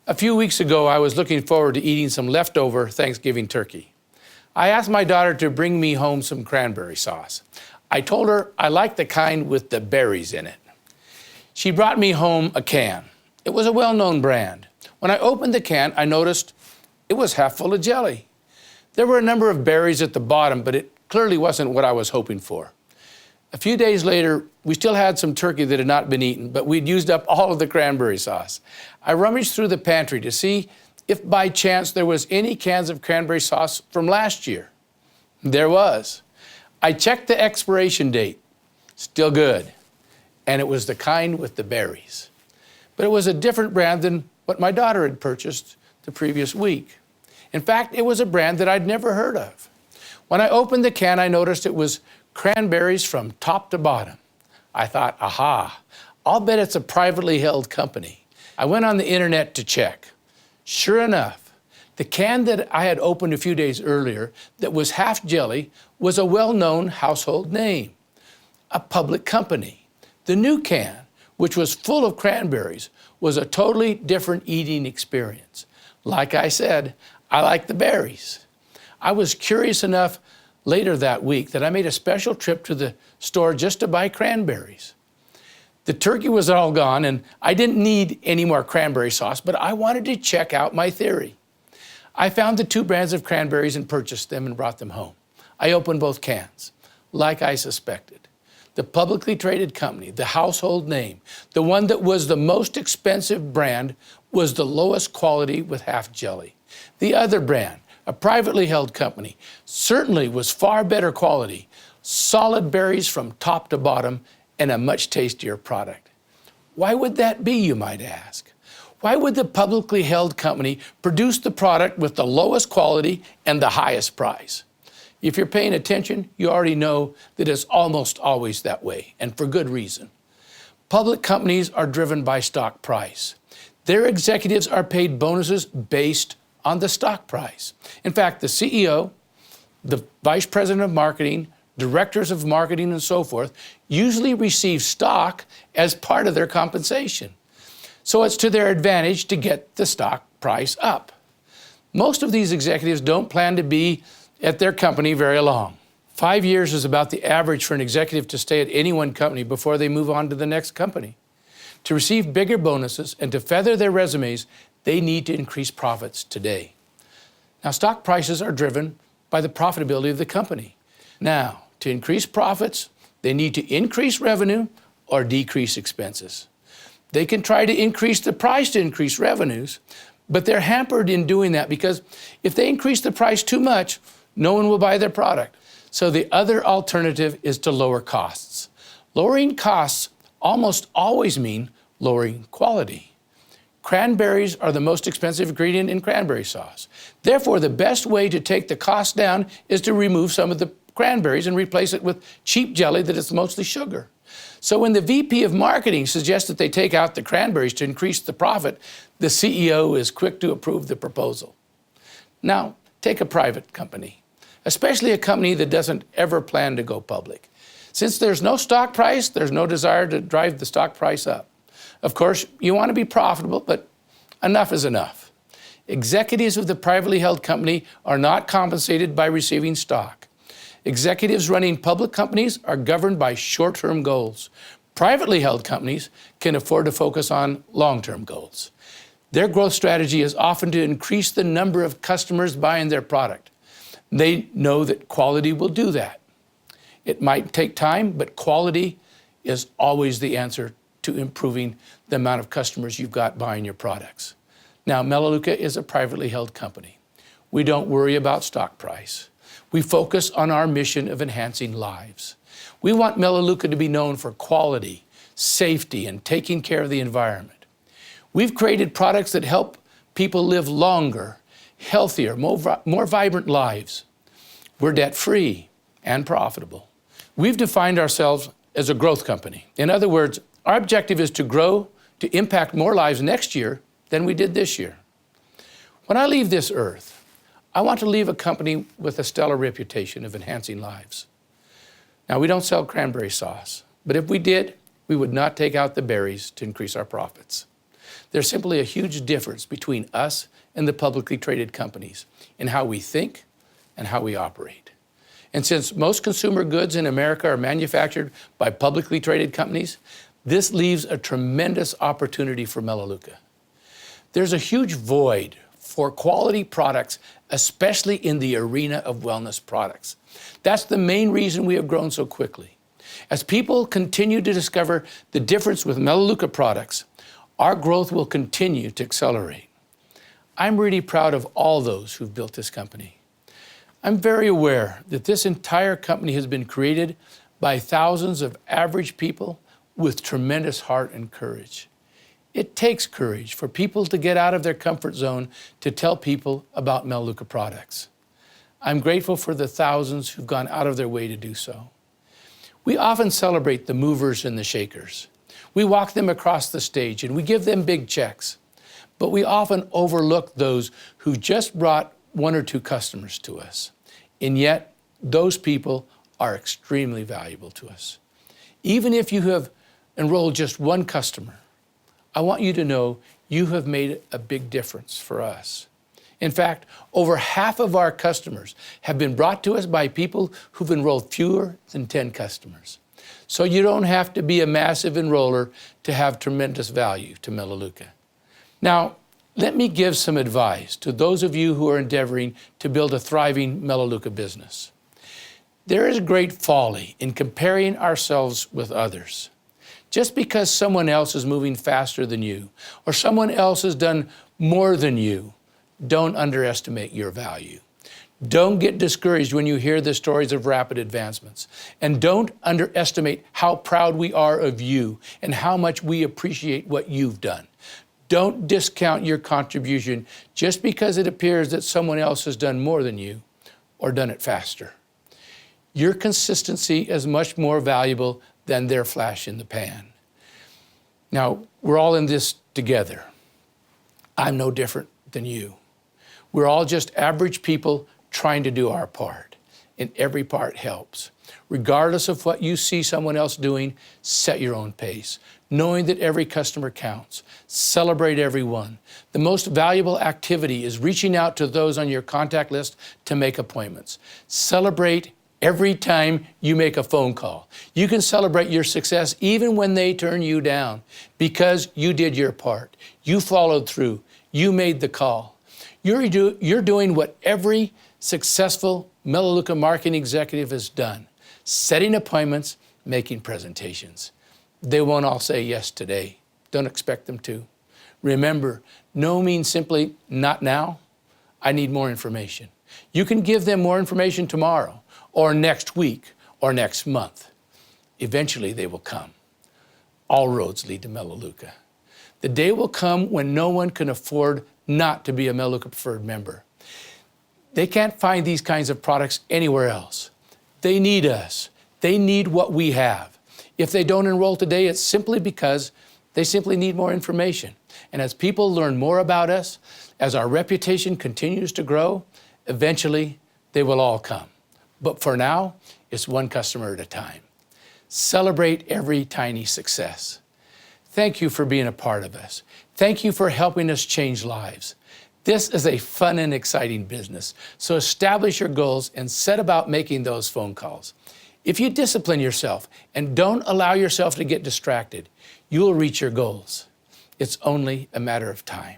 A few weeks ago, I was looking forward to eating some leftover Thanksgiving turkey. I asked my daughter to bring me home some cranberry sauce. I told her I liked the kind with the berries in it. She brought me home a can. It was a well-known brand. When I opened the can, I noticed it was half full of jelly. There were a number of berries at the bottom, but it clearly wasn't what I was hoping for. A few days later, we still had some turkey that had not been eaten, but we'd used up all of the cranberry sauce. I rummaged through the pantry to see if by chance there was any cans of cranberry sauce from last year. There was. I checked the expiration date, still good, and it was the kind with the berries. But it was a different brand than what my daughter had purchased the previous week. In fact, it was a brand that I'd never heard of. When I opened the can, I noticed it was cranberries from top to bottom. I thought, aha, I'll bet it's a privately held company. I went on the internet to check. Sure enough, the can that I had opened a few days earlier that was half jelly was a well-known household name, a public company. The new can, which was full of cranberries, was a totally different eating experience. Like I said, I like the berries. I was curious enough later that week that I made a special trip to the store just to buy cranberries. The turkey was all gone and I didn't need any more cranberry sauce, but I wanted to check out my theory. I found the two brands of cranberries and purchased them and brought them home. I opened both cans, like I suspected. The publicly traded company, the household name, the one that was the most expensive brand, was the lowest quality with half jelly. The other brand, a privately held company, certainly was far better quality, solid berries from top to bottom, and a much tastier product. Why would that be, you might ask? Why would the publicly held company produce the product with the lowest quality and the highest price? If you're paying attention, you already know that it's almost always that way, and for good reason. Public companies are driven by stock price. Their executives are paid bonuses based on the stock price. In fact, the CEO, the vice president of marketing, directors of marketing, and so forth, usually receive stock as part of their compensation. So it's to their advantage to get the stock price up. Most of these executives don't plan to be at their company very long. 5 years is about the average for an executive to stay at any one company before they move on to the next company. To receive bigger bonuses and to feather their resumes, they need to increase profits today. Now, stock prices are driven by the profitability of the company. Now, to increase profits, they need to increase revenue or decrease expenses. They can try to increase the price to increase revenues, but they're hampered in doing that because if they increase the price too much, no one will buy their product. So the other alternative is to lower costs. Lowering costs almost always mean lowering quality. Cranberries are the most expensive ingredient in cranberry sauce. Therefore, the best way to take the cost down is to remove some of the cranberries and replace it with cheap jelly that is mostly sugar. So when the VP of marketing suggests that they take out the cranberries to increase the profit, the CEO is quick to approve the proposal. Now, take a private company, especially a company that doesn't ever plan to go public. Since there's no stock price, there's no desire to drive the stock price up. Of course, you want to be profitable, but enough is enough. Executives of the privately held company are not compensated by receiving stock. Executives running public companies are governed by short-term goals. Privately held companies can afford to focus on long-term goals. Their growth strategy is often to increase the number of customers buying their product. They know that quality will do that. It might take time, but quality is always the answer to improving the amount of customers you've got buying your products. Now, Melaleuca is a privately held company. We don't worry about stock price. We focus on our mission of enhancing lives. We want Melaleuca to be known for quality, safety, and taking care of the environment. We've created products that help people live longer, healthier, more vibrant lives. We're debt-free and profitable. We've defined ourselves as a growth company. In other words, our objective is to grow to impact more lives next year than we did this year. When I leave this earth, I want to leave a company with a stellar reputation of enhancing lives. Now, we don't sell cranberry sauce, but if we did, we would not take out the berries to increase our profits. There's simply a huge difference between us and the publicly traded companies in how we think and how we operate. And since most consumer goods in America are manufactured by publicly traded companies, this leaves a tremendous opportunity for Melaleuca. There's a huge void for quality products, especially in the arena of wellness products. That's the main reason we have grown so quickly. As people continue to discover the difference with Melaleuca products, our growth will continue to accelerate. I'm really proud of all those who've built this company. I'm very aware that this entire company has been created by thousands of average people with tremendous heart and courage. It takes courage for people to get out of their comfort zone to tell people about Melaleuca products. I'm grateful for the thousands who've gone out of their way to do so. We often celebrate the movers and the shakers. We walk them across the stage and we give them big checks. But we often overlook those who just brought one or two customers to us. And yet, those people are extremely valuable to us. Even if you have enrolled just one customer, I want you to know you have made a big difference for us. In fact, over half of our customers have been brought to us by people who've enrolled fewer than 10 customers. So you don't have to be a massive enroller to have tremendous value to Melaleuca. Now, let me give some advice to those of you who are endeavoring to build a thriving Melaleuca business. There is great folly in comparing ourselves with others. Just because someone else is moving faster than you, or someone else has done more than you, don't underestimate your value. Don't get discouraged when you hear the stories of rapid advancements. And don't underestimate how proud we are of you and how much we appreciate what you've done. Don't discount your contribution just because it appears that someone else has done more than you or done it faster. Your consistency is much more valuable than their flash in the pan. Now, we're all in this together. I'm no different than you. We're all just average people trying to do our part, and every part helps. Regardless of what you see someone else doing, set your own pace, knowing that every customer counts. Celebrate everyone. The most valuable activity is reaching out to those on your contact list to make appointments. Celebrate every time you make a phone call. You can celebrate your success even when they turn you down because you did your part. You followed through. You made the call. You're doing what every successful Melaleuca marketing executive has done, setting appointments, making presentations. They won't all say yes today. Don't expect them to. Remember, no means simply not now. I need more information. You can give them more information tomorrow or next week or next month. Eventually they will come. All roads lead to Melaleuca. The day will come when no one can afford not to be a Melaleuca preferred member. They can't find these kinds of products anywhere else. They need us. They need what we have. If they don't enroll today, it's simply because they simply need more information. And as people learn more about us, as our reputation continues to grow, eventually they will all come. But for now, it's one customer at a time. Celebrate every tiny success. Thank you for being a part of us. Thank you for helping us change lives. This is a fun and exciting business, so establish your goals and set about making those phone calls. If you discipline yourself and don't allow yourself to get distracted, you will reach your goals. It's only a matter of time.